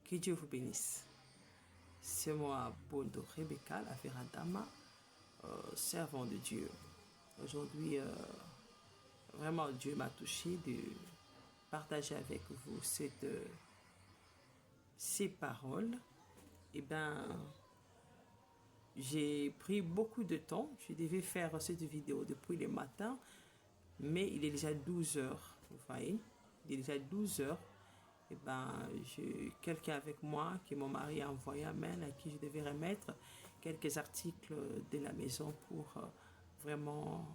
Que Dieu vous bénisse. C'est moi, Bondo Rebecca, la Veradama, servant de Dieu. Aujourd'hui, vraiment, Dieu m'a touché de partager avec vous ces paroles. Eh bien, j'ai pris beaucoup de temps. Je devais faire cette vidéo depuis le matin, mais il est déjà 12 heures. Vous voyez, il est déjà 12 heures. Eh ben, j'ai quelqu'un avec moi que mon mari a envoyé à main, à qui je devais remettre quelques articles de la maison pour vraiment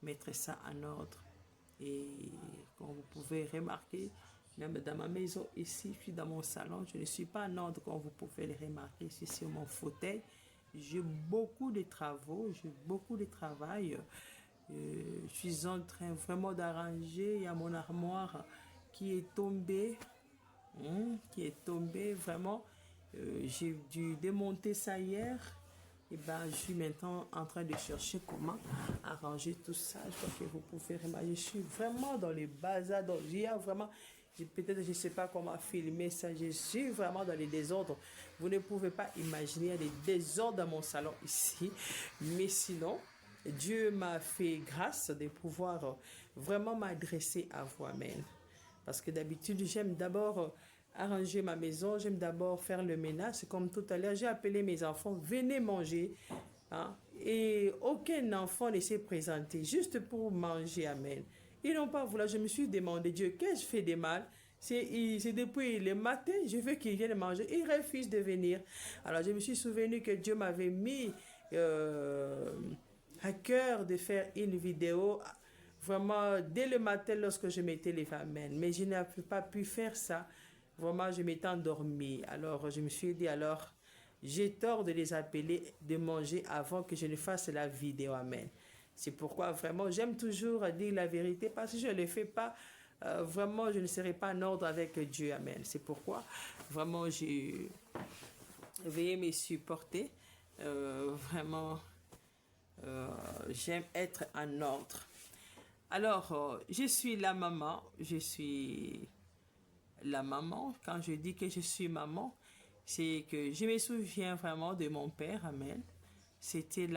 mettre ça en ordre. Et comme vous pouvez remarquer, même dans ma maison ici, je suis dans mon salon, je ne suis pas en ordre comme vous pouvez le remarquer ici sur mon fauteuil. J'ai beaucoup de travaux, j'ai beaucoup de travail. Je suis en train vraiment d'arranger. Il y a mon armoire qui est tombée. Vraiment. J'ai dû démonter ça hier. Et ben, je suis maintenant en train de chercher comment arranger tout ça. Je crois que vous pouvez remarquer. Je suis vraiment dans les bazars. Donc, il y a vraiment, peut-être je ne sais pas comment filmer ça. Je suis vraiment dans les désordres. Vous ne pouvez pas imaginer, il y a des désordres dans mon salon ici. Mais sinon, Dieu m'a fait grâce de pouvoir vraiment m'adresser à vous-même. Parce que d'habitude, j'aime d'abord arranger ma maison, j'aime d'abord faire le ménage. C'est comme tout à l'heure, j'ai appelé mes enfants, venez manger. Hein? Et aucun enfant ne s'est présenté juste pour manger, amen. Ils n'ont pas voulu. Je me suis demandé, Dieu, qu'est-ce que je fais de mal? C'est depuis le matin, je veux qu'ils viennent manger. Ils refusent de venir. Alors, je me suis souvenu que Dieu m'avait mis à cœur de faire une vidéo vraiment dès le matin lorsque je mettais les famines. Mais je n'ai pas pu faire ça. Vraiment, je m'étais endormie. Alors, je me suis dit, alors, j'ai tort de les appeler, de manger avant que je ne fasse la vidéo. Amen. C'est pourquoi, vraiment, j'aime toujours dire la vérité parce que je ne le fais pas. Vraiment, je ne serai pas en ordre avec Dieu. Amen. C'est pourquoi, vraiment, j'ai veuillez me supporter. Vraiment, j'aime être en ordre. Alors, je suis la maman, je suis la maman. Quand je dis que je suis maman, c'est que je me souviens vraiment de mon père, amen. C'était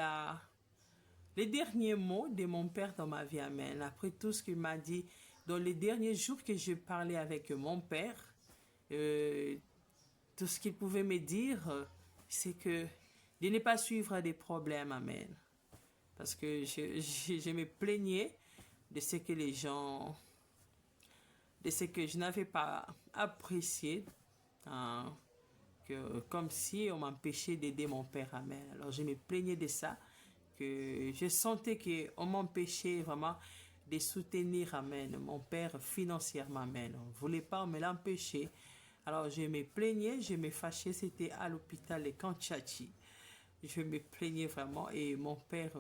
les derniers mots de mon père dans ma vie, amen. Après tout ce qu'il m'a dit, dans les derniers jours que je parlais avec mon père, tout ce qu'il pouvait me dire, c'est que de ne pas suivre des problèmes, amen. Parce que je me plaignais de ce que les gens, de ce que je n'avais pas apprécié, hein, comme si on m'empêchait d'aider mon père, amen. Alors je me plaignais de ça, que je sentais qu'on m'empêchait vraiment de soutenir, amen, mon père financièrement, amen. On ne voulait pas me l'empêcher. Alors je me plaignais, je me fâchais, c'était à l'hôpital de Kanchachi. Je me plaignais vraiment et mon père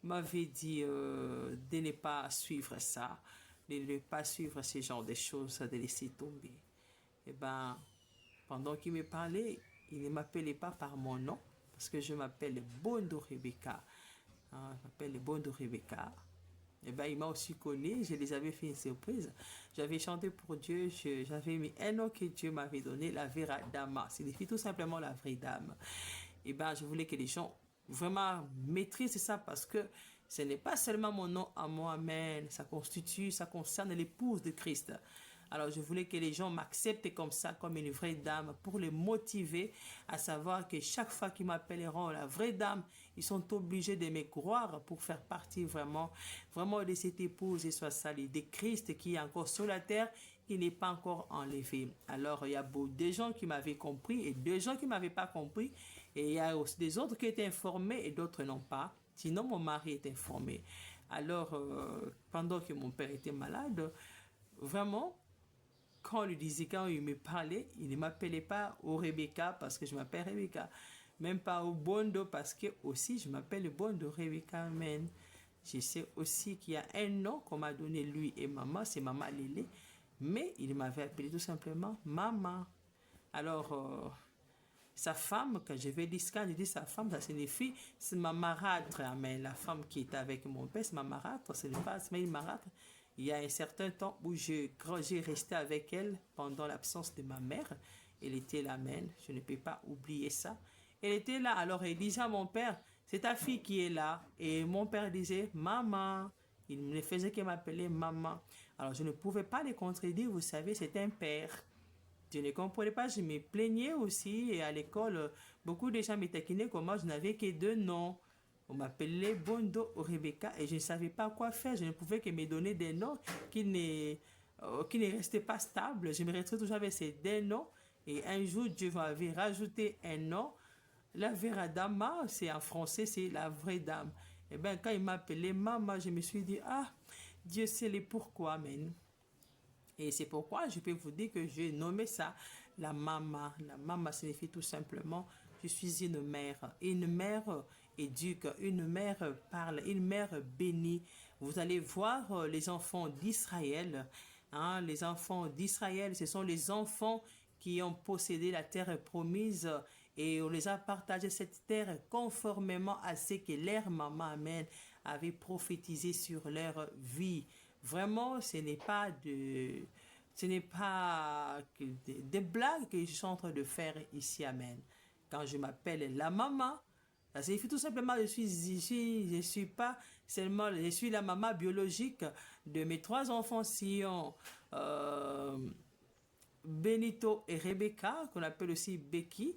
m'avait dit de ne pas suivre ça, de ne pas suivre ce genre de choses, de laisser tomber. Et ben, pendant qu'il me parlait, il ne m'appelait pas par mon nom, parce que je m'appelle Bondo Rebecca. Hein, je m'appelle Bondo Rebecca. Et ben, il m'a aussi connu, je les avais fait une surprise. J'avais chanté pour Dieu, j'avais mis un nom que Dieu m'avait donné, la Vera Dama. Signifie tout simplement la vraie dame. Et ben, je voulais que les gens vraiment maîtrisent ça parce que ce n'est pas seulement mon nom à moi, amen. Ça concerne l'épouse de Christ. Alors, je voulais que les gens m'acceptent comme ça, comme une vraie dame, pour les motiver à savoir que chaque fois qu'ils m'appelleront la vraie dame, ils sont obligés de me croire pour faire partie vraiment de cette épouse et soit salie, de Christ qui est encore sur la terre, qui n'est pas encore enlevé. Alors, il y a beaucoup de gens qui m'avaient compris et des gens qui ne m'avaient pas compris. Et il y a aussi des autres qui étaient informés et d'autres non pas. Sinon, mon mari est informé. Alors, pendant que mon père était malade, vraiment, quand on lui disait, quand il me parlait, il ne m'appelait pas au Rebecca parce que je m'appelle Rebecca. Même pas au Bondo parce que aussi je m'appelle Bondo Rebecca. Amen. Je sais aussi qu'il y a un nom qu'on m'a donné lui et maman, c'est Maman Lélé. Mais il m'avait appelé tout simplement Maman. Alors, sa femme, quand je dis sa femme, ça signifie, c'est ma marâtre. Amen. La femme qui est avec mon père, c'est ma marâtre. Ce n'est pas une marâtre. Il y a un certain temps où j'ai resté avec elle pendant l'absence de ma mère. Elle était là, amen. Je ne peux pas oublier ça. Elle était là. Alors, elle disait à mon père, c'est ta fille qui est là. Et mon père disait, maman. Il ne faisait que m'appeler maman. Alors, je ne pouvais pas les contredire. Vous savez, c'est un père. Je ne comprenais pas. Je me plaignais aussi. Et à l'école, beaucoup de gens me taquinaient comme moi. Je n'avais que 2 noms. On m'appelait Bondo ou Rebecca. Et je ne savais pas quoi faire. Je ne pouvais que me donner des noms qui ne restaient pas stables. Je me retrouvais toujours avec ces 2 noms. Et un jour, Dieu m'avait rajouté un nom. La vera dama, c'est en français, c'est la vraie dame. Et bien, quand il m'a appelé maman, je me suis dit, ah, Dieu sait les pourquoi, amen. Et c'est pourquoi je peux vous dire que j'ai nommé ça la maman. La maman signifie tout simplement, je suis une mère. Une mère éduque, une mère parle, une mère bénie. Vous allez voir les enfants d'Israël. Hein, les enfants d'Israël, ce sont les enfants qui ont possédé la terre promise et on les a partagé cette terre conformément à ce que leur maman, amen, avait prophétisé sur leur vie. Vraiment, ce n'est pas des blagues que je suis en train de faire ici, amen. Quand je m'appelle la maman, ça signifie tout simplement je suis ici, je suis pas seulement, je suis la maman biologique de mes 3 enfants Sion, Benito et Rebecca, qu'on appelle aussi Becky.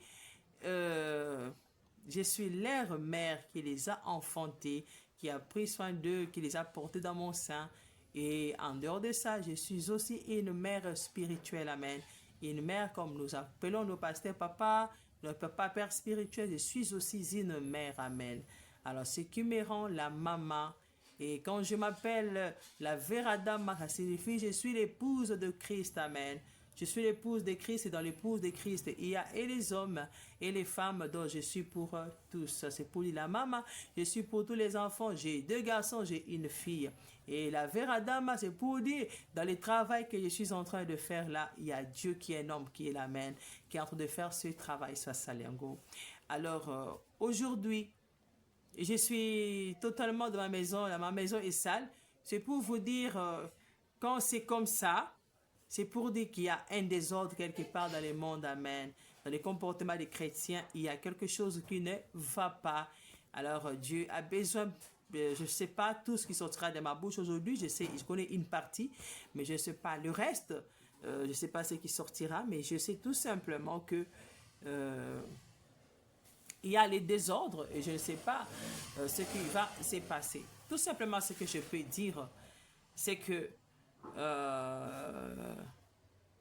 Je suis leur mère qui les a enfantés, qui a pris soin d'eux, qui les a portés dans mon sein. Et en dehors de ça, je suis aussi une mère spirituelle, amen. Une mère comme nous appelons nos pasteurs papa, notre papa père spirituel, je suis aussi une mère, amen. Alors, ce qui me rend la maman. Et quand je m'appelle la Véradama, ça signifie je suis l'épouse de Christ, amen. Je suis l'épouse de Christ et dans l'épouse de Christ, il y a et les hommes et les femmes dont je suis pour tous. C'est pour la maman, je suis pour tous les enfants. J'ai 2 garçons, j'ai une fille. Et la Véradama, c'est pour dire, dans le travail que je suis en train de faire là, il y a Dieu qui est un homme, qui est l'amen, qui est en train de faire ce travail, soit Salengo. Alors, aujourd'hui, je suis totalement dans ma maison, ma maison est sale. C'est pour vous dire, quand c'est comme ça, c'est pour dire qu'il y a un désordre quelque part dans le monde, amen. Dans les comportements des chrétiens, il y a quelque chose qui ne va pas. Alors, Dieu a besoin, je ne sais pas tout ce qui sortira de ma bouche aujourd'hui. Je connais une partie, mais je ne sais pas le reste. Je ne sais pas ce qui sortira, mais je sais tout simplement que il y a les désordres et je ne sais pas ce qui va se passer. Tout simplement, ce que je peux dire, c'est que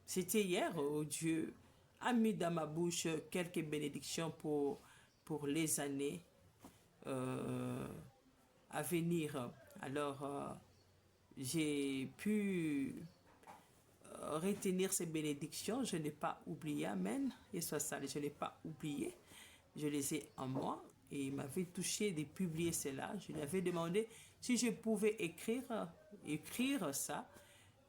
c'était hier où Dieu a mis dans ma bouche quelques bénédictions pour les années à venir. Alors, j'ai pu retenir ces bénédictions. Je n'ai pas oublié, amen. Et soit ça, je n'ai pas oublié. Je les ai en moi et il m'avait touché de publier cela. Je lui avais demandé si je pouvais écrire ça.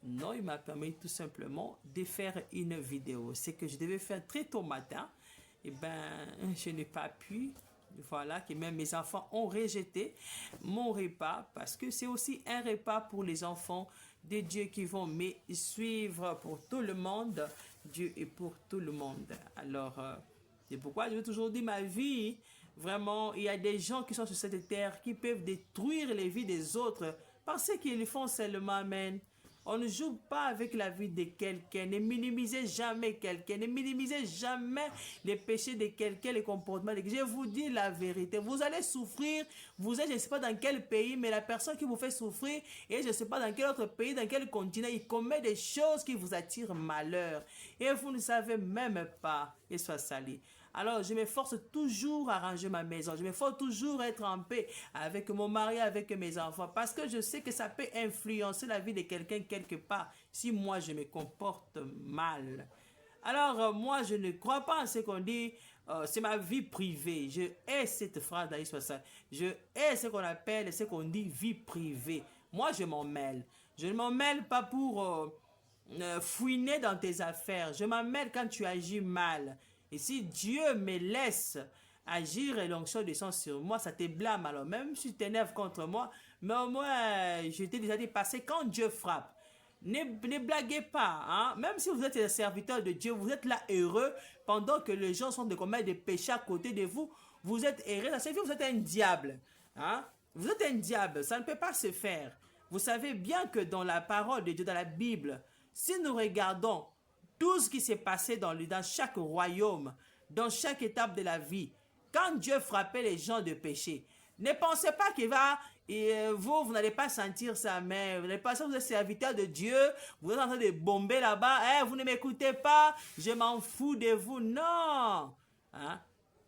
Non, il m'a permis tout simplement de faire une vidéo. C'est que je devais faire très tôt matin. Eh ben, je n'ai pas pu. Voilà, que même mes enfants ont rejeté mon repas parce que c'est aussi un repas pour les enfants de Dieu qui vont me suivre pour tout le monde. Dieu est pour tout le monde. Alors, c'est pourquoi je veux toujours dire ma vie. Vraiment, il y a des gens qui sont sur cette terre qui peuvent détruire les vies des autres parce qu'ils font seulement, amen. On ne joue pas avec la vie de quelqu'un. Ne minimisez jamais quelqu'un. Ne minimisez jamais les péchés de quelqu'un, les comportements de quelqu'un. Je vous dis la vérité. Vous allez souffrir. Vous êtes, je ne sais pas dans quel pays, mais la personne qui vous fait souffrir, et je ne sais pas dans quel autre pays, dans quel continent, il commet des choses qui vous attirent malheur. Et vous ne savez même pas. Et soit sali. Alors, je m'efforce toujours à ranger ma maison. Je m'efforce toujours à être en paix avec mon mari, avec mes enfants. Parce que je sais que ça peut influencer la vie de quelqu'un quelque part si moi, je me comporte mal. Alors, moi, je ne crois pas à ce qu'on dit, c'est ma vie privée. Je hais cette phrase d'Aïs Wassal. Je hais ce qu'on appelle, ce qu'on dit vie privée. Moi, je m'en mêle. Je ne m'en mêle pas pour fouiner dans tes affaires. Je m'en mêle quand tu agis mal. Et si Dieu me laisse agir et l'onction descend sur moi, ça te blâme. Alors même si tu t'énerves contre moi, mais au moins, je t'ai déjà dit, parce que quand Dieu frappe, Ne blaguez pas. Hein? Même si vous êtes un serviteur de Dieu, vous êtes là heureux pendant que les gens sont de commettre des péchés à côté de vous. Vous êtes heureux. Ça signifie que vous êtes un diable. Hein? Vous êtes un diable. Ça ne peut pas se faire. Vous savez bien que dans la parole de Dieu, dans la Bible, si nous regardons tout ce qui s'est passé dans chaque royaume, dans chaque étape de la vie, quand Dieu frappait les gens de péché, ne pensez pas qu'il va, vous n'allez pas sentir ça, mais vous n'allez pas sentir, vous êtes serviteur de Dieu, vous êtes en train de bomber là-bas, vous ne m'écoutez pas, je m'en fous de vous. Non. Hein?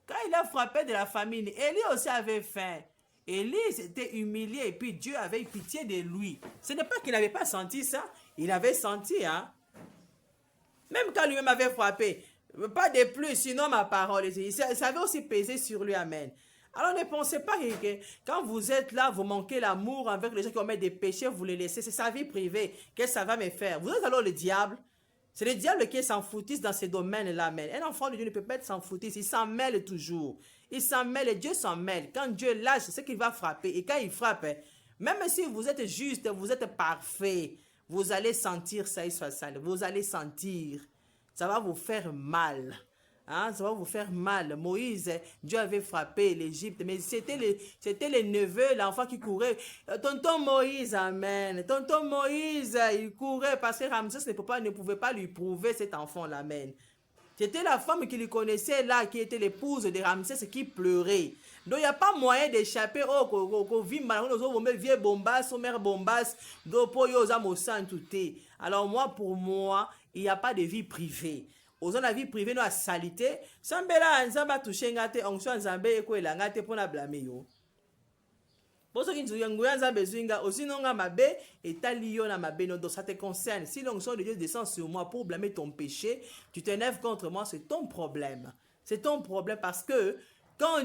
Quand il a frappé de la famine, Élie aussi avait faim. Élie s'était humilié et puis Dieu avait eu pitié de lui. Ce n'est pas qu'il n'avait pas senti ça, il avait senti. Hein? Même quand lui-même avait frappé, pas de plus, sinon ma parole, ça avait aussi pesé sur lui, amen. Alors ne pensez pas que quand vous êtes là, vous manquez l'amour avec les gens qui commettent des péchés, vous les laissez, c'est sa vie privée, qu'est-ce que ça va me faire? Vous êtes alors le diable. C'est le diable qui s'en foutisse dans ces domaines-là, amen. Un enfant de Dieu ne peut pas être s'en foutisse, il s'en mêle toujours. Il s'en mêle et Dieu s'en mêle. Quand Dieu lâche, c'est ce qu'il va frapper. Et quand il frappe, même si vous êtes juste, vous êtes parfait, vous allez sentir ça, vous allez sentir. Ça va vous faire mal. Hein, ça va vous faire mal. Moïse, Dieu avait frappé l'Égypte, mais c'était les neveux, l'enfant qui courait. Tonton Moïse, amen. Tonton Moïse, il courait parce que Ramsès ne pouvait pas lui prouver cet enfant-là, amen. C'était la femme qui le connaissait là, qui était l'épouse de Ramsès, qui pleurait. Donc, il n'y a pas moyen d'échapper. Alors, pour moi, il n'y a pas de vie privée. Aux la vie privée, la salité. Sambela, nzamba touché ngate, onction nzambe eko elangate pour la blâmer yo. Pour ceux qui nous ont besoin, aussi non mabe et talio na mabe, donc ça te concerne. Si l'onction de Dieu descend sur moi pour blâmer ton péché, tu t'énerves contre moi, c'est ton problème. C'est ton problème parce que quand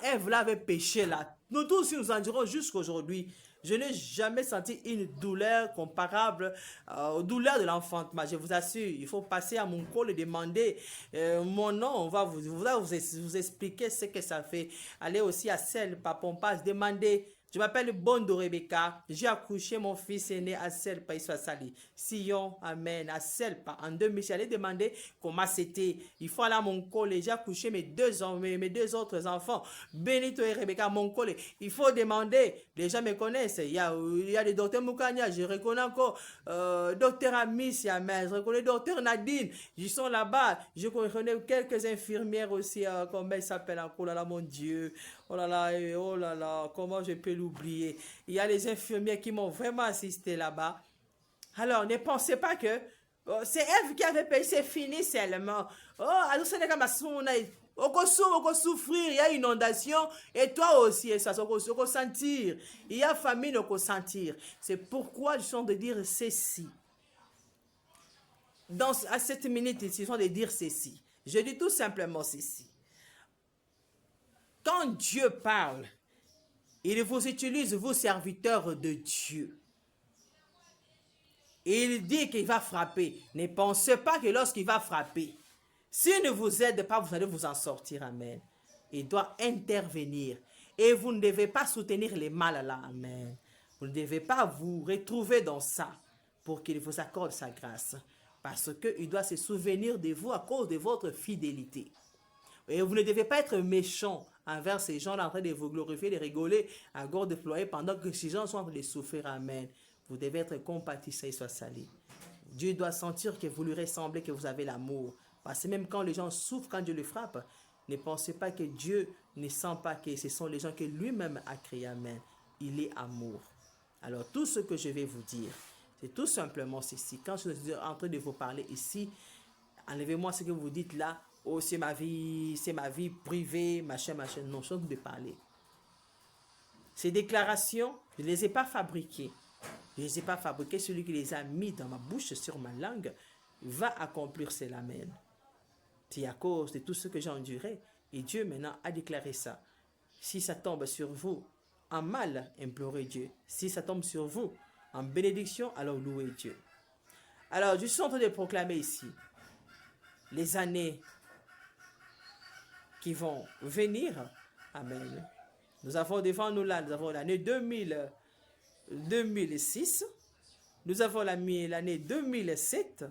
Ève avait péché là, nous tous nous en dirons jusqu'à aujourd'hui. Je n'ai jamais senti une douleur comparable aux douleurs de l'enfantement. Je vous assure, il faut passer à mon col et demander mon nom. On va vous expliquer ce que ça fait. Allez aussi à celle, Papompas, demandez. Je m'appelle Bondo Rebecca. J'ai accouché mon fils aîné à Selpa, il soit sali. Sion, amen, à Selpa. En 2000, j'allais demander comment c'était. Il faut aller à mon collège. J'ai accouché mes deux autres enfants. Benito et Rebecca, mon collège. Il faut demander. Les gens me connaissent. Il y a le docteur Moukania. Je reconnais encore docteur Amicia, amen. Je reconnais docteur Nadine. Ils sont là-bas. Je reconnais quelques infirmières aussi. Comment elles s'appellent encore là, mon Dieu. Oh là là, comment je peux l'oublier. Il y a les infirmières qui m'ont vraiment assisté là-bas. Alors, ne pensez pas que c'est Ève qui avait payé, c'est fini seulement. Oh, alors ce n'est pas on souffrir, il y a inondation, et toi aussi, ça on sentir. Il y a famine, on sentir. C'est pourquoi je suis en train de dire ceci. À cette minute, ils sont de dire ceci. Je dis tout simplement ceci. Quand Dieu parle, il vous utilise, vous serviteurs de Dieu. Et il dit qu'il va frapper. Ne pensez pas que lorsqu'il va frapper, s'il ne vous aide pas, vous allez vous en sortir. Amen. Il doit intervenir. Et vous ne devez pas soutenir les mal là. Amen. Vous ne devez pas vous retrouver dans ça pour qu'il vous accorde sa grâce. Parce qu'il doit se souvenir de vous à cause de votre fidélité. Et vous ne devez pas être méchant envers ces gens-là en train de vous glorifier, de rigoler à gorge déployée pendant que ces gens sont en train de souffrir. Amen. Vous devez être compatissant et soit sali. Dieu doit sentir que vous lui ressemblez, que vous avez l'amour. Parce que même quand les gens souffrent, quand Dieu les frappe, ne pensez pas que Dieu ne sent pas que ce sont les gens que lui-même a créés. Amen. Il est amour. Alors tout ce que je vais vous dire, c'est tout simplement ceci. Quand je suis en train de vous parler ici, enlevez-moi ce que vous dites là. Oh, c'est ma vie privée, machin. Non, je suis en train de parler. Ces déclarations, je ne les ai pas fabriquées. Je ne les ai pas fabriquées. Celui qui les a mis dans ma bouche, sur ma langue, va accomplir cela. Amen. C'est à cause de tout ce que j'ai enduré. Et Dieu maintenant a déclaré ça. Si ça tombe sur vous en mal, implorez Dieu. Si ça tombe sur vous en bénédiction, alors louez Dieu. Alors, je suis en train de proclamer ici les années qui vont venir. Amen. Nous avons devant nous là, nous avons l'année 2006. nous avons l'année 2007,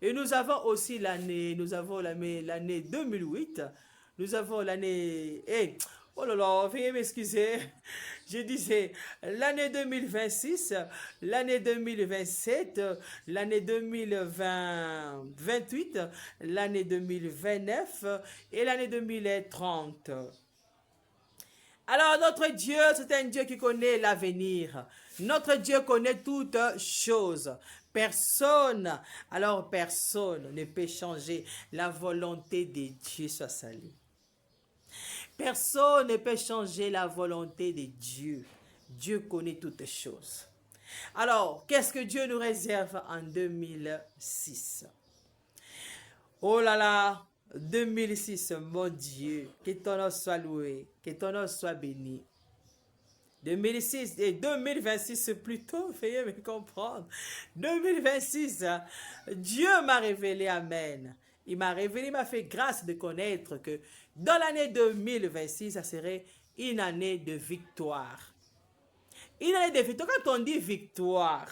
et nous avons aussi l'année 2008, nous avons l'année, oh là là, veuillez m'excuser, je disais l'année 2026, l'année 2027, l'année 2028, l'année 2029 et l'année 2030. Alors notre Dieu, c'est un Dieu qui connaît l'avenir. Notre Dieu connaît toutes choses. Personne ne peut changer la volonté de Dieu soit salut. Personne ne peut changer la volonté de Dieu. Dieu connaît toutes choses. Alors, qu'est-ce que Dieu nous réserve en 2006? Oh là là, 2006, mon Dieu, que ton nom soit loué, que ton nom soit béni. 2006 et 2026 plutôt, veuillez me comprendre. 2026, Dieu m'a révélé, amen. Il m'a révélé, il m'a fait grâce de connaître que dans l'année 2026, ça serait une année de victoire. Une année de victoire, quand on dit victoire,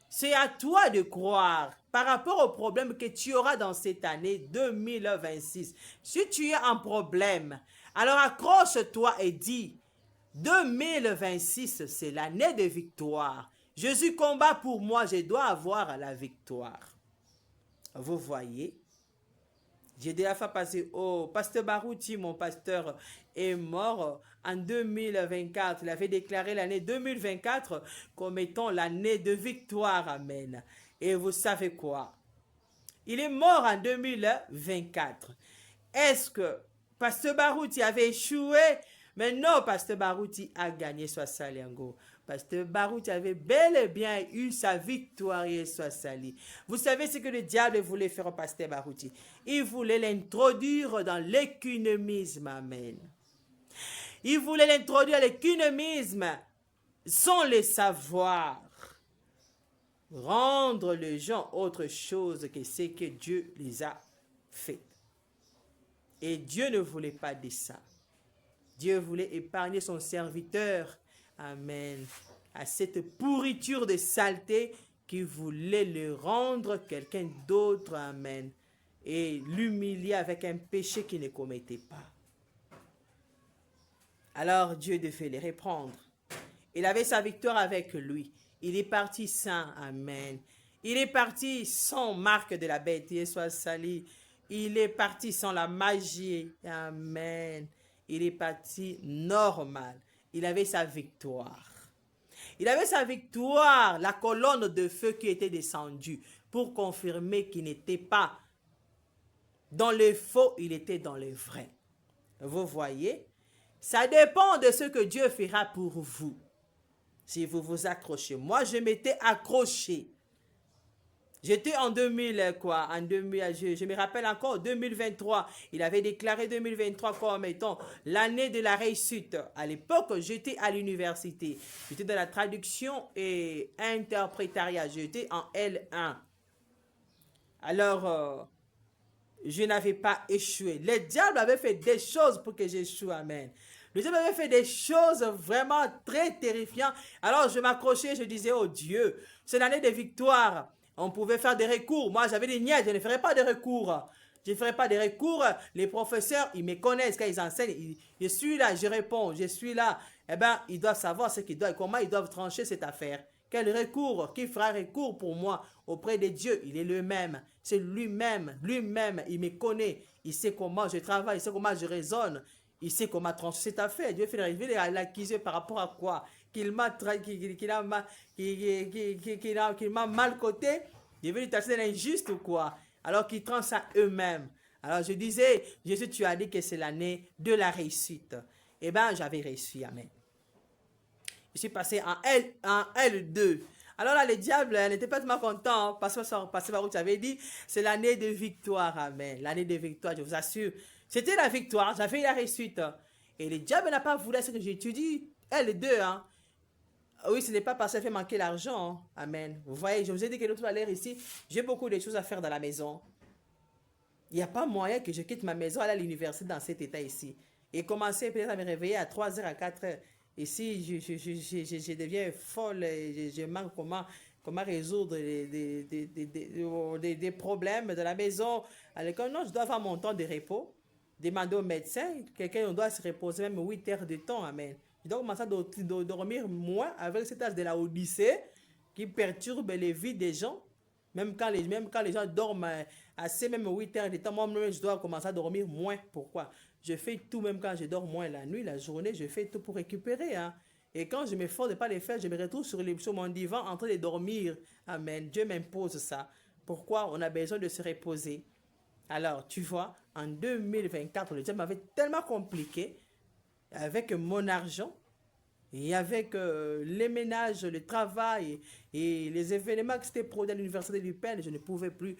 c'est à toi de croire par rapport au problème que tu auras dans cette année 2026. Si tu as un problème, alors accroche-toi et dis, 2026, c'est l'année de victoire. Jésus combat pour moi, je dois avoir la victoire. Vous voyez? J'ai déjà fait passer au pasteur Barouti, mon pasteur est mort en 2024. Il avait déclaré l'année 2024 comme étant l'année de victoire. Amen. Et vous savez quoi? Il est mort en 2024. Est-ce que pasteur Barouti avait échoué? Mais non, pasteur Barouti a gagné soit Saliango. Pasteur Barouti avait bel et bien eu sa victoire et soit sali. Vous savez ce que le diable voulait faire au pasteur Barouti? Il voulait l'introduire dans l'économisme. Amen. Il voulait l'introduire à l'économisme sans le savoir. Rendre les gens autre chose que ce que Dieu les a fait. Et Dieu ne voulait pas de ça. Dieu voulait épargner son serviteur. Amen. À cette pourriture de saleté qui voulait le rendre quelqu'un d'autre. Amen. Et l'humilier avec un péché qu'il ne commettait pas. Alors Dieu devait les reprendre. Il avait sa victoire avec lui. Il est parti saint. Amen. Il est parti sans marque de la bête. Il soit sali. Il est parti sans la magie. Amen. Il est parti normal. Il avait sa victoire. Il avait sa victoire, la colonne de feu qui était descendue pour confirmer qu'il n'était pas dans le faux, il était dans le vrai. Vous voyez? Ça dépend de ce que Dieu fera pour vous. Si vous vous accrochez. Moi, je m'étais accroché. J'étais en 2000, quoi, en 2000, je me rappelle encore, 2023, il avait déclaré 2023 comme étant l'année de la réussite. À l'époque, j'étais à l'université. J'étais dans la traduction et interprétariat. J'étais en L1. Alors, je n'avais pas échoué. Le diable avait fait des choses pour que j'échoue, amen. Le diable avait fait des choses vraiment très terrifiantes. Alors, je m'accrochais, je disais, oh Dieu, c'est l'année de victoire. On pouvait faire des recours. Moi, j'avais des niais, je ne ferais pas de recours. Je ne ferai pas de recours. Les professeurs, ils me connaissent quand ils enseignent. Je suis là, je réponds, je suis là. Eh bien, ils doivent savoir ce qu'ils doivent, comment ils doivent trancher cette affaire. Quel recours? Qui fera recours pour moi auprès de Dieu? Il est le même. C'est lui-même. Lui-même, il me connaît. Il sait comment je travaille, il sait comment je raisonne. Il sait comment trancher cette affaire. Dieu fait arriver l'accuser par rapport à quoi? Qu'il m'a mal coté, je vais lui taxer l'injuste ou quoi? Alors qu'ils tranchent ça eux-mêmes. Alors je disais, Jésus, tu as dit que c'est l'année de la réussite. Eh bien, j'avais réussi, amen. Je suis passé en L2. Alors là, le diable n'était pas tellement content, parce que par où tu avais dit, c'est l'année de victoire, amen. L'année de victoire, je vous assure. C'était la victoire, j'avais la réussite. Et le diable n'a pas voulu ce que j'étudie. L2, hein. Oui, ce n'est pas parce que ça fait manquer l'argent. Hein. Amen. Vous voyez, je vous ai dit que l'autre à l'air ici, j'ai beaucoup de choses à faire dans la maison. Il n'y a pas moyen que je quitte ma maison, aller à l'université dans cet état ici. Et commencer peut-être à me réveiller à 3h, à 4h. Ici, je deviens folle, je manque comment comment résoudre des problèmes de la maison, à l'école. Non, je dois avoir mon temps de repos. Demander au médecin, quelqu'un doit se reposer même 8 heures de temps, amen. Je dois commencer à dormir moins avec cet âge de la Odyssée qui perturbe les vies des gens. Même quand les gens dorment assez, même 8 heures de temps, moi-même, je dois commencer à dormir moins. Pourquoi? Je fais tout, même quand je dors moins la nuit, la journée, je fais tout pour récupérer. Hein. Et quand je m'efforce de ne pas les faire, je me retrouve sur mon divan en train de dormir. Amen. Dieu m'impose ça. Pourquoi? On a besoin de se reposer. Alors, tu vois, en 2024, le diable m'avait tellement compliqué avec mon argent et avec les ménages, le travail et les événements qui s'étaient produits à l'université du Père. Je ne pouvais plus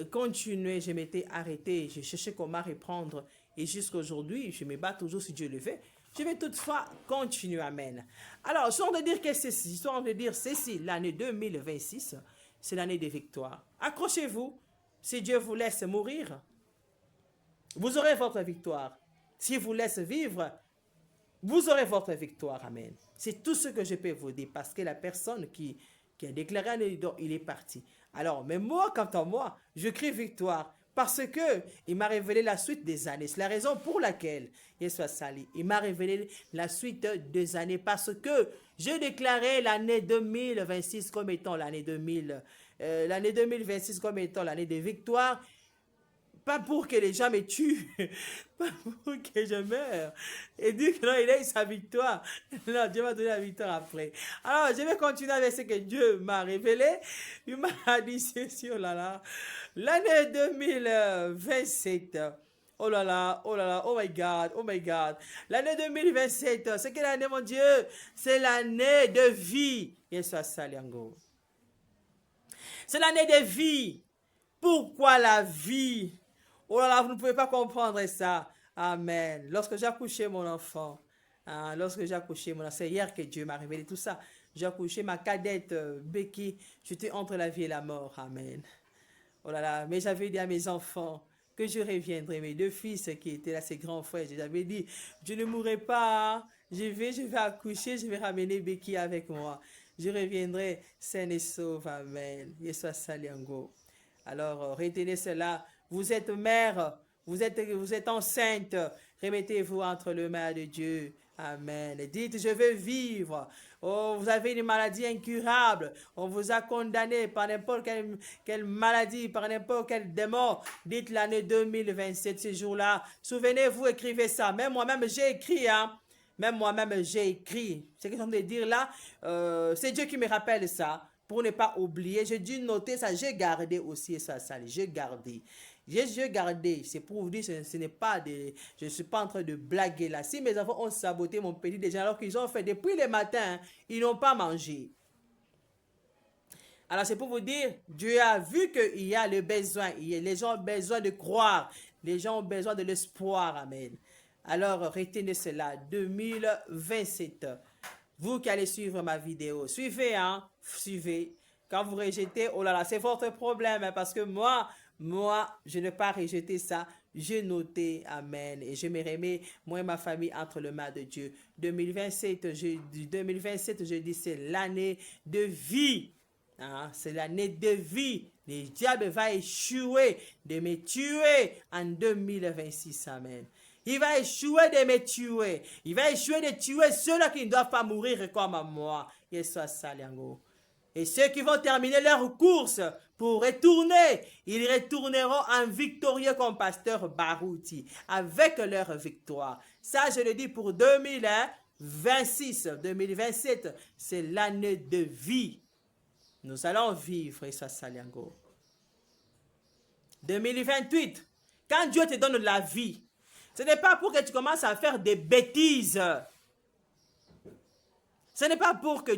continuer. Je m'étais arrêté. Je cherchais comment reprendre. Et jusqu'à aujourd'hui, je me bats toujours si Dieu le veut. Je vais toutefois continuer. Amen. Alors, histoire de dire ceci, l'année 2026, c'est l'année des victoires. Accrochez-vous. Si Dieu vous laisse mourir, vous aurez votre victoire. S'il vous laisse vivre, vous aurez votre victoire. Amen. C'est tout ce que je peux vous dire parce que la personne qui a déclaré un édon, il est parti. Alors, mais moi, quant à moi, je crie victoire parce que il m'a révélé la suite des années. C'est la raison pour laquelle il soit sali. Il m'a révélé la suite des années parce que je déclarais l'année 2026 comme étant l'année 2026 comme étant l'année des victoires. Pas pour que les gens me tuent, pas pour que je meure. Et dire que non, il a eu sa victoire. Non, Dieu m'a donné la victoire après. Alors, je vais continuer avec ce que Dieu m'a révélé. Il m'a dit ceci, oh là là. L'année 2027. Oh là là, oh là là, oh my God, oh my God. L'année 2027, c'est quelle année, mon Dieu? C'est l'année de vie. Et ça, Saliango. C'est l'année de vie. Pourquoi la vie? Oh là là, vous ne pouvez pas comprendre ça. Amen. Lorsque j'ai accouché mon enfant, c'est hier que Dieu m'a révélé tout ça. J'ai accouché ma cadette Becky. J'étais entre la vie et la mort. Amen. Oh là là, mais j'avais dit à mes enfants que je reviendrai. Mes deux fils qui étaient là, ces grands frères, j'avais dit, je ne mourrai pas. Je vais accoucher, je vais ramener Becky avec moi. Je reviendrai sain et sauf. Amen. Yeswa Saliango. Alors, retenez cela. Vous êtes mère, vous êtes enceinte. Remettez-vous entre les mains de Dieu. Amen. Dites, je veux vivre. Oh, vous avez une maladie incurable. On vous a condamné par n'importe quelle maladie, par n'importe quel démon. Dites l'année 2027, ce jour-là. Souvenez-vous, écrivez ça. Même moi-même, j'ai écrit, hein. Même moi-même, j'ai écrit. Ce que je viens de dire là, c'est Dieu qui me rappelle ça. Pour ne pas oublier, j'ai dû noter ça. J'ai gardé aussi ça. J'ai gardé. J'ai gardé, c'est pour vous dire, ce n'est pas de, je ne suis pas en train de blaguer là. Si mes enfants ont saboté mon petit déjeuner alors qu'ils ont fait depuis le matin, ils n'ont pas mangé. Alors c'est pour vous dire, Dieu a vu qu'il y a le besoin, les gens ont besoin de croire, les gens ont besoin de l'espoir, amen. Alors retenez cela, 2027. Vous qui allez suivre ma vidéo, suivez, hein, suivez. Quand vous rejetez, oh là là, c'est votre problème, hein, parce que moi, je n'ai pas rejeté ça. J'ai noté, amen. Et je me remets, moi et ma famille, entre les mains de Dieu. 2027, je dis, c'est l'année de vie. Hein? C'est l'année de vie. Le diable va échouer de me tuer en 2026, amen. Il va échouer de me tuer. Il va échouer de tuer ceux-là qui ne doivent pas mourir comme moi. Yeswa Saliango. Et ceux qui vont terminer leur course pour retourner, ils retourneront en victorieux comme pasteur Barouti, avec leur victoire. Ça, je le dis pour 2026, 2027, c'est l'année de vie. Nous allons vivre, Yeswa Saliango. 2028, quand Dieu te donne la vie, ce n'est pas pour que tu commences à faire des bêtises. Ce n'est pas pour que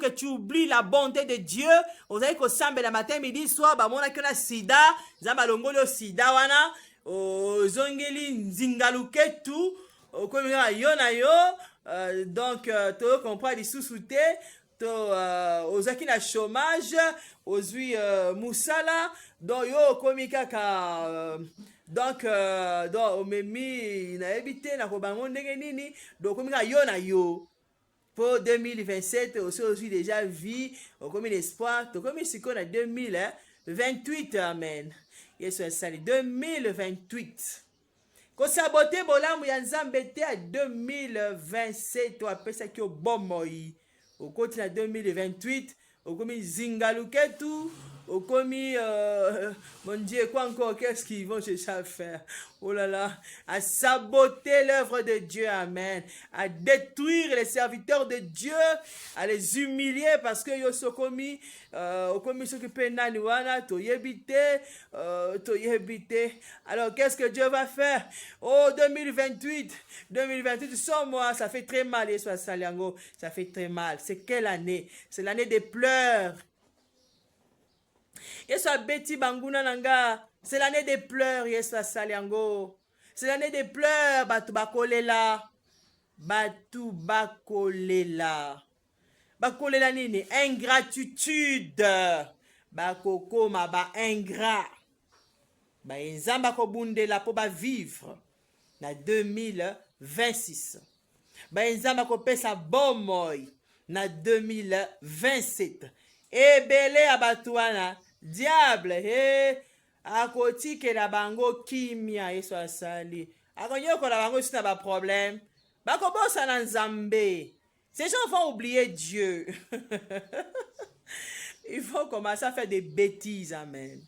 tu oublies la bonté de Dieu. Vous savez qu'au sambe la matin, midi, soir, bah, mona kena sida, zamba longolo sida wana, zongeli nzingaluke tout, comme yo na yo, donc, tu comprends les sous-soutés, aux aki na chômage, aux moussala, donc yo komika ka, donc omemi na ebite na kobango ndenge nini, donc komika yo na yo. pour 2027 aussi déjà vie comme l'espoir comme ce qu'on a 2028 amen yesu asali 2028 kosabote bolamu ya nzambe te ya 2027 apesaki yo bomoi okoti na 2028 okomi zingaluketu okomi mon Dieu quoi encore qu'est-ce qu'ils vont chercher à faire oh là là à saboter l'œuvre de Dieu amen à détruire les serviteurs de Dieu à les humilier parce que yo sokomi okomi s'occuper nani wana toyebite alors qu'est-ce que Dieu va faire oh 2028 sans moi ça fait très mal et soit saliango ça fait très mal c'est quelle année c'est l'année des pleurs Yesu abeti banguna nanga. C'est l'année des pleurs, Yesu asaliango. C'est l'année des pleurs, batu bakolela. Batu bakolela. Bakolela nini? Ingratitude. Bakoko ma ba ingrat. Ba enzamba kobundela po ba vivre na 2026. Ba enzamba kopesa bomoi na 2027. Ebele abatuana. Diable, akotike la bango kimia Yesu asali. Akonyoko la bango sina ba problème. Bakobosa na nzambe. Ces gens vont oublier Dieu. Ils vont commencer à faire des bêtises, amen.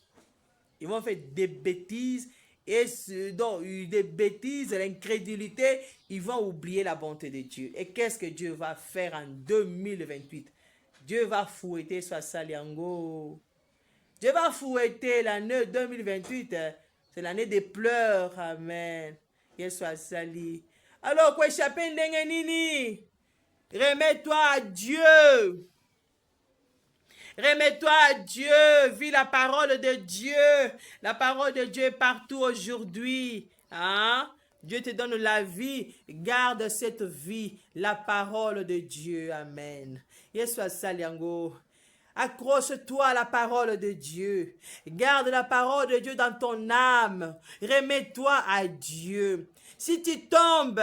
Ils vont faire des bêtises et donc des bêtises, l'incrédulité, ils vont oublier la bonté de Dieu. Et qu'est-ce que Dieu va faire en 2028? Dieu va fouetter soit saliango. Dieu va fouetter l'année 2028. C'est l'année des pleurs. Amen. Yesu asali. Alors, quoi échapper ndenge nini? Remets-toi à Dieu. Remets-toi à Dieu. Vis la parole de Dieu. La parole de Dieu est partout aujourd'hui. Hein? Dieu te donne la vie. Garde cette vie. La parole de Dieu. Amen. Yesu asali yango. Accroche-toi à la parole de Dieu. Garde la parole de Dieu dans ton âme. Remets-toi à Dieu. Si tu tombes,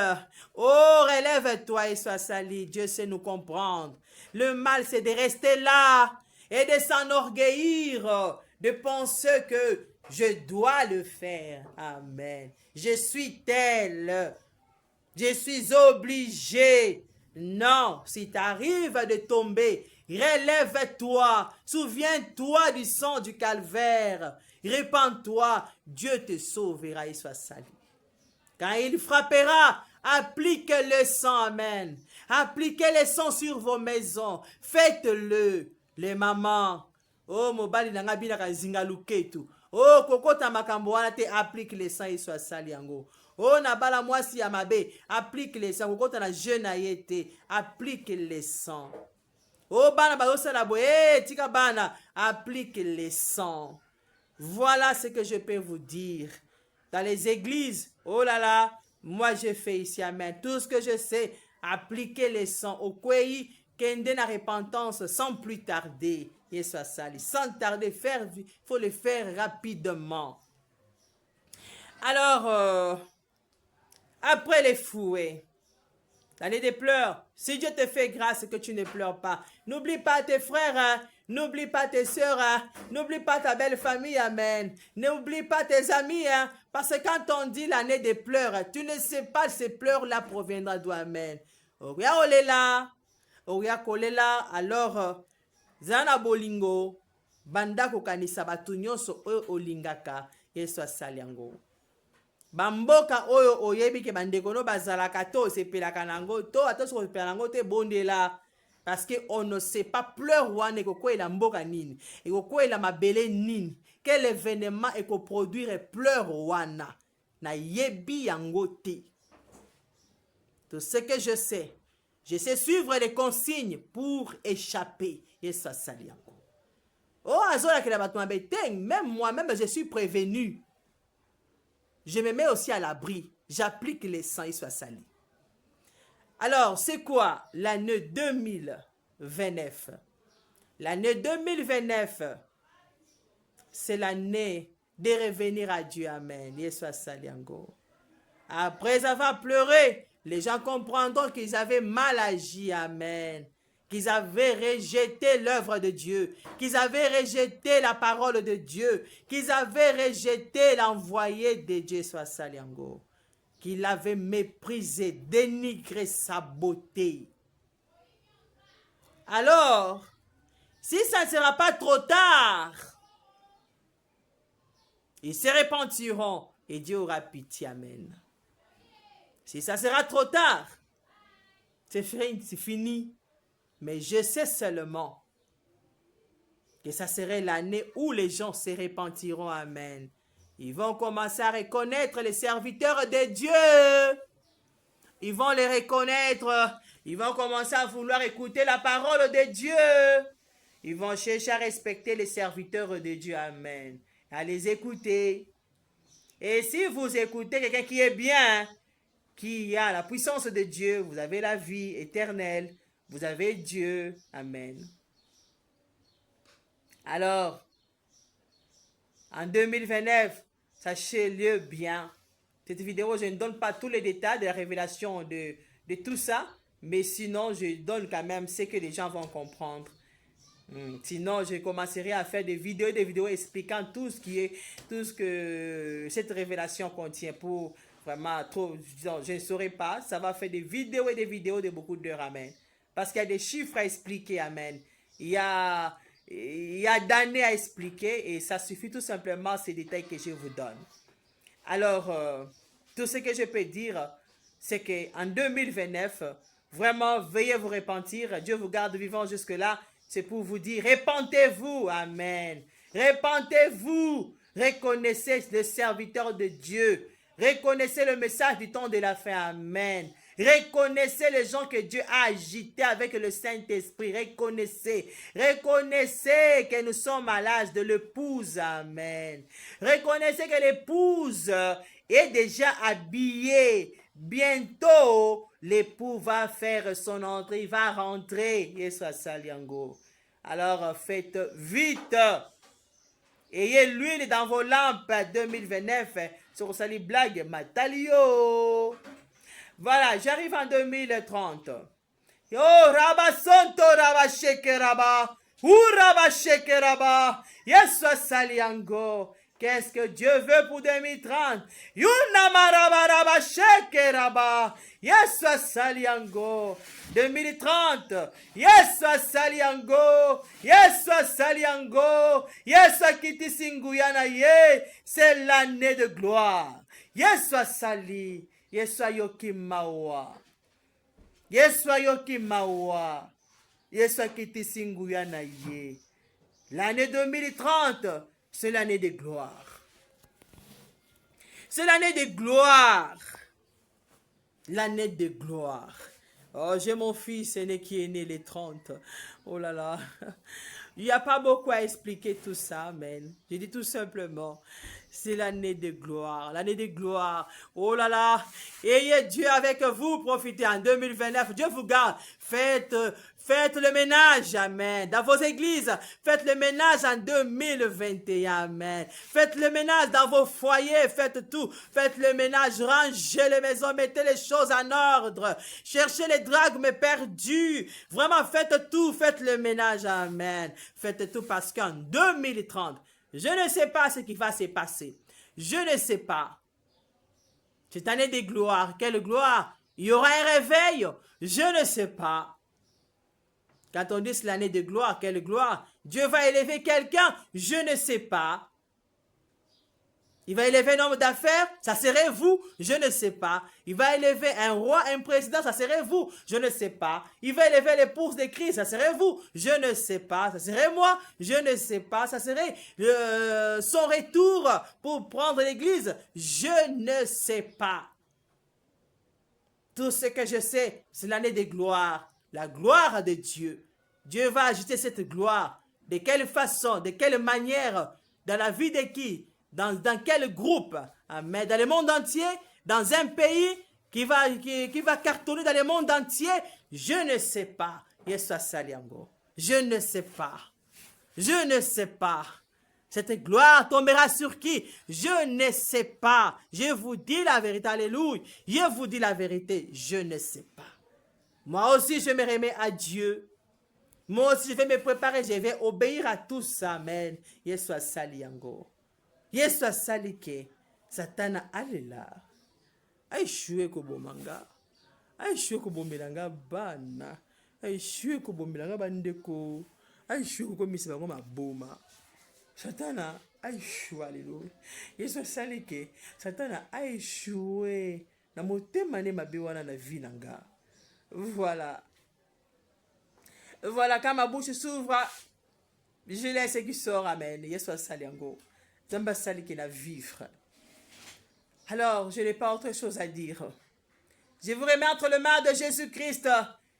oh, relève-toi et sois sali. Dieu sait nous comprendre. Le mal, c'est de rester là et de s'enorgueillir, de penser que je dois le faire. Amen. Je suis tel. Je suis obligé. Non, si tu arrives de tomber, relève-toi, souviens-toi du sang du calvaire, répands-toi, Dieu te sauvera et soit sali. Quand il frappera, applique le sang, amen. Appliquez le sang sur vos maisons, faites-le, les mamans. Oh, mobali nanga bina ka zingaluketu. Oh, kokota makambo wana te applique le sang et soit sali yango. Oh, nabala mwasi ya mabe, applique le sang. Kokota na jeune ayete, applique le sang. Oh, bana bayosa la boye, tika bana, applique le sang. Voilà ce que je peux vous dire. Dans les églises, oh là là, moi je fais ici, amen. Tout ce que je sais, appliquer le sang au kwei, kende na repentance sans plus tarder. Yesu asali. Sans tarder, il faut le faire rapidement. Alors, après les fouets, l'année des pleurs, si Dieu te fait grâce que tu ne pleures pas, n'oublie pas tes frères, hein, n'oublie pas tes soeurs, hein, n'oublie pas ta belle famille, amen. N'oublie pas tes amis, hein, parce que quand on dit l'année des pleurs, tu ne sais pas ces pleurs-là proviendront d'où, amen. Oria olela, oria kolela, alors, zana bolingo, banda kokanisa batu nyonso oyo olingaka, Yesu asali yango. Bamboka oyo oyebi ke bandeko no bazalaka to sepelaka nango to ata so sepelaka nango te bondela parce que on ne sait pas pleur wana ekokwela mboka nini ekokwela mabele nini quel événement ekoproduire pleur wana na yebi yango te. Tout ce que je sais suivre les consignes pour échapper et ça sali yango. Oh azola ke la bato mabe te, même moi-même je suis prévenu. Je me mets aussi à l'abri. J'applique les sangs, ils soient salis. Alors, c'est quoi l'année 2029? L'année 2029, c'est l'année de revenir à Dieu. Amen. Après avoir pleuré les gens comprendront qu'ils avaient mal agi. Amen. Qu'ils avaient rejeté l'œuvre de Dieu, qu'ils avaient rejeté la parole de Dieu, qu'ils avaient rejeté l'envoyé de Dieu, soit Saliango, qu'il avait méprisé, dénigré sa beauté. Alors, si ça ne sera pas trop tard, ils se repentiront et Dieu aura pitié. Amen. Si ça sera trop tard, c'est fini. Mais je sais seulement que ça serait l'année où les gens se repentiront. Amen. Ils vont commencer à reconnaître les serviteurs de Dieu. Ils vont les reconnaître. Ils vont commencer à vouloir écouter la parole de Dieu. Ils vont chercher à respecter les serviteurs de Dieu. Amen. À les écouter. Et si vous écoutez quelqu'un qui est bien, qui a la puissance de Dieu, vous avez la vie éternelle. Vous avez Dieu. Amen. Alors, en 2029, sachez-le bien. Cette vidéo, je ne donne pas tous les détails de la révélation de tout ça. Mais sinon, je donne quand même ce que les gens vont comprendre. Sinon, je commencerai à faire des vidéos expliquant tout ce que cette révélation contient pour vraiment trop. Je ne saurais pas. Ça va faire des vidéos et des vidéos de beaucoup d'heures. Amen. Parce qu'il y a des chiffres à expliquer, amen. Il y a d'années à expliquer et ça suffit tout simplement ces détails que je vous donne. Alors, tout ce que je peux dire, c'est qu'en 2029, vraiment, veuillez vous repentir. Dieu vous garde vivant jusque-là. C'est pour vous dire, repentez-vous, amen. Repentez-vous. Reconnaissez le serviteur de Dieu. Reconnaissez le message du temps de la fin, amen. Reconnaissez les gens que Dieu a agités avec le Saint-Esprit. Reconnaissez que nous sommes à l'âge de l'épouse. Amen. Reconnaissez que l'épouse est déjà habillée. Bientôt, l'époux va faire son entrée. Il va rentrer. Yesu Saliango. Alors, faites vite. Ayez l'huile dans vos lampes 2029. Sur Sali Blague Matalio. Voilà, j'arrive en 2030. Yo, Rabba Santo, Rabba Sheke Rabba. Rabba Sheke Rabba. Yesu Saliango. Qu'est-ce que Dieu veut pour 2030? Yunama Rabba Rabba Sheke Rabba. Yesu Saliango. 2030. Yesu Saliango. Yesu Saliango. Yesu Kitisinguyana Ye. C'est l'année de gloire. Yesu Sali. Yesu Yokimawa. Yesu Yokimawa. Yesu Kitisinguyana Ye. L'année 2030, c'est l'année de gloire. C'est l'année de gloire. L'année de gloire. Oh, j'ai mon fils aîné qui est né les 30. Oh là là. Il n'y a pas beaucoup à expliquer tout ça, amen. Je dis tout simplement, c'est l'année de gloire. L'année de gloire. Oh là là. Ayez Dieu avec vous. Profitez en 2029. Dieu vous garde. Faites le ménage, amen. Dans vos églises, faites le ménage en 2021, amen. Faites le ménage dans vos foyers, faites tout. Faites le ménage, rangez les maisons, mettez les choses en ordre. Cherchez les drachmes perdus. Vraiment, faites tout, faites le ménage, amen. Faites tout parce qu'en 2030, je ne sais pas ce qui va se passer. Je ne sais pas. Cette année de gloire, quelle gloire? Il y aura un réveil? Je ne sais pas. Quand on dit l'année de gloire, quelle gloire? Dieu va élever quelqu'un? Je ne sais pas. Il va élever un homme d'affaires? Ça serait vous? Je ne sais pas. Il va élever un roi, un président? Ça serait vous? Je ne sais pas. Il va élever l'épouse de Christ? Ça serait vous? Je ne sais pas. Ça serait moi? Je ne sais pas. Ça serait son retour pour prendre l'église? Je ne sais pas. Tout ce que je sais, c'est l'année de gloire. La gloire de Dieu. Dieu va ajouter cette gloire. De quelle façon? De quelle manière? Dans la vie de qui? Dans quel groupe? Amen. Dans le monde entier? Dans un pays qui va cartonner dans le monde entier? Je ne sais pas. Yesu Saliango. Je ne sais pas. Je ne sais pas. Cette gloire tombera sur qui? Je ne sais pas. Je vous dis la vérité. Alléluia. Je vous dis la vérité. Je ne sais pas. Moi aussi, je me remets à Dieu. Moi aussi, je vais me préparer. Je vais obéir à tout ça. Amen. Yesu asali yango. Yesu asali ke. Satana alela. Aishue kobomanga. Aishue kobomelanga bana. Aishue kobomelanga bandeko. Aishue kokomisa bango maboma. Satana a échoué, alléluia. Yesu asali ke Satana a échoué na motema ne mabe wana na vie nanga. Voilà. Voilà, quand ma bouche s'ouvre, je laisse ce qui sort, amen. Yesu asali yango. Zamba asali ke na vivre. Alors, je n'ai pas autre chose à dire. Je vous remets entre les mains de Jésus-Christ.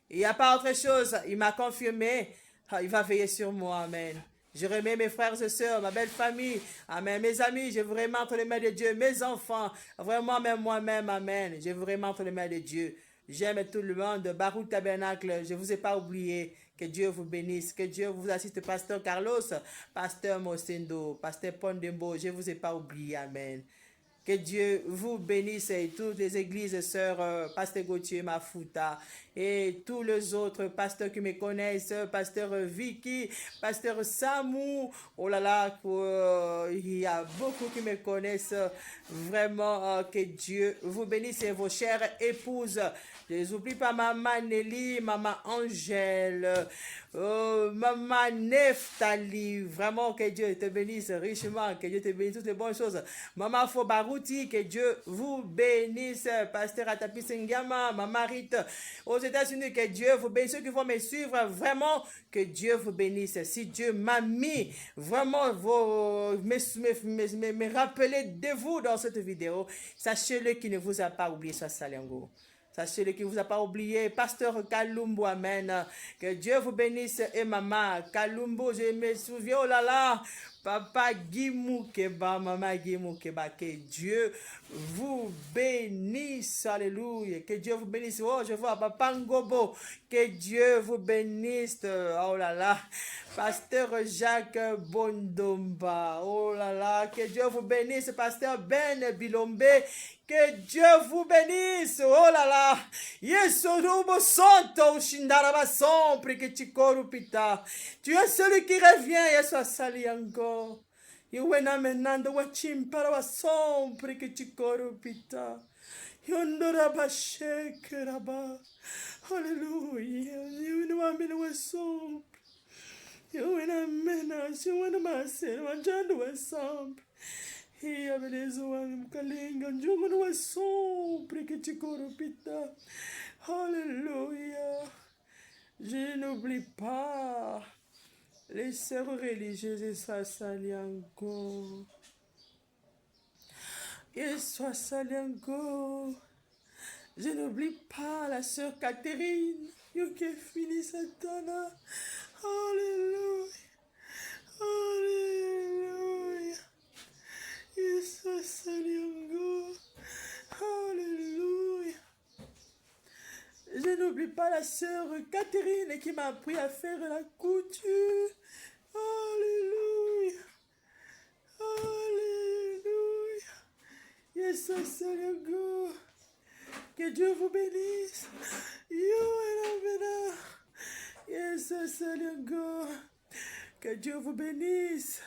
Il n'y a pas autre chose. Il m'a confirmé. Il va veiller sur moi, amen. Je remets mes frères et sœurs, ma belle famille, amen. Mes amis, je vous remets entre les mains de Dieu. Mes enfants, vraiment même moi-même, amen. Je vous remets entre les mains de Dieu. J'aime tout le monde. Baruch Tabernacle, je ne vous ai pas oublié. Que Dieu vous bénisse. Que Dieu vous assiste, Pasteur Carlos, Pasteur Mosendo, Pasteur Pondembo. Je ne vous ai pas oublié, amen. Que Dieu vous bénisse et toutes les églises, sœurs, Pasteur Gauthier Mafuta et tous les autres pasteurs qui me connaissent, Pasteur Vicky, Pasteur Samou, oh là là, il y a beaucoup qui me connaissent. Vraiment, que Dieu vous bénisse et vos chères épouses. Je ne oublie pas Maman Nelly, Maman Angèle, Maman Neftali. Vraiment, que Dieu te bénisse richement, que Dieu te bénisse toutes les bonnes choses. Maman Fobarouti, que Dieu vous bénisse. Pasteur Atapi Sengama, Maman Rite, aux États-Unis, que Dieu vous bénisse. Ceux qui vont me suivre, vraiment, que Dieu vous bénisse. Si Dieu m'a mis vraiment me rappeler de vous dans cette vidéo, sachez-le qu'il ne vous a pas oublié, ça Salengo. Sachez-le qu'il ne vous a pas oublié. Pasteur Kalumbo, amen. Que Dieu vous bénisse et maman. Kalumbo, je me souviens, oh là là. Papa Gimoukeba, maman Gimoukeba. Que Dieu vous bénisse. Alléluia. Que Dieu vous bénisse. Oh, je vois Papa Ngobo. Que Dieu vous bénisse. Oh là là. Pasteur Jacques Bondomba. Oh là là. Que Dieu vous bénisse. Pasteur Ben Bilombe. Que Dieu vous bénisse. Oh là là. Yesurubo Santo Shindaraba Sompri que tu corrupita. Tu es celui qui revient. Yesu asali encore. Iwena menando wa chimpara wa sompri que tu corrupita. Yondoraba shekeraba. Alléluia. Iwena mena wa sompri. Iwena mena. Iwena masena. Wanjando wa sompri. E beleza mkalinga njungu no sompre que te corrupita. Alléluia. Je n'oublie pas les sœurs religieuses et ça sali encore. Et ça sali encore. Je n'oublie pas la sœur Catherine. Yo qui fini Satana. Alléluia. Alléluia. Yes, alléluia. Je n'oublie pas la sœur Catherine qui m'a appris à faire la couture. Alléluia. Alléluia. Yes, alléluia. Que Dieu vous bénisse. Yes, alléluia. Que Dieu vous bénisse.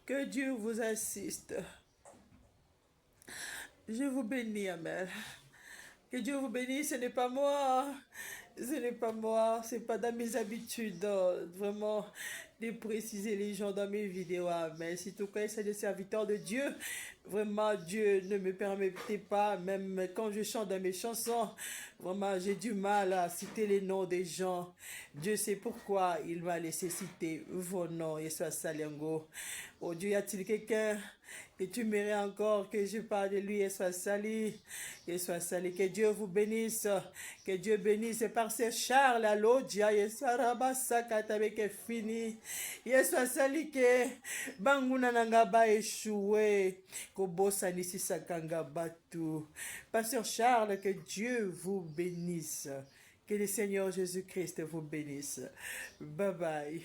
Que Dieu vous assiste. Je vous bénis, amen. Que Dieu vous bénisse, ce n'est pas moi. Ce n'est pas moi, c'est pas dans mes habitudes, vraiment, de préciser les gens dans mes vidéos. Mais si tout cas, c'est des serviteurs de Dieu. Vraiment, Dieu ne me permettait pas, même quand je chante dans mes chansons, vraiment, j'ai du mal à citer les noms des gens. Dieu sait pourquoi il m'a laissé citer vos noms. Et ça, Salengo. Oh Dieu, y a-t-il quelqu'un que tu mérites encore que je parle de lui et soit sali, et soit sali, que Dieu vous bénisse, que Dieu bénisse par ses Charles, Alodia, et Sarabasa Katabeke fini, et soit sali que Banguna Nangaba échoué, Kobosa Nisi Sakanga Batu, Pasteur Charles, que Dieu vous bénisse, que le Seigneur Jésus-Christ vous bénisse. Bye bye.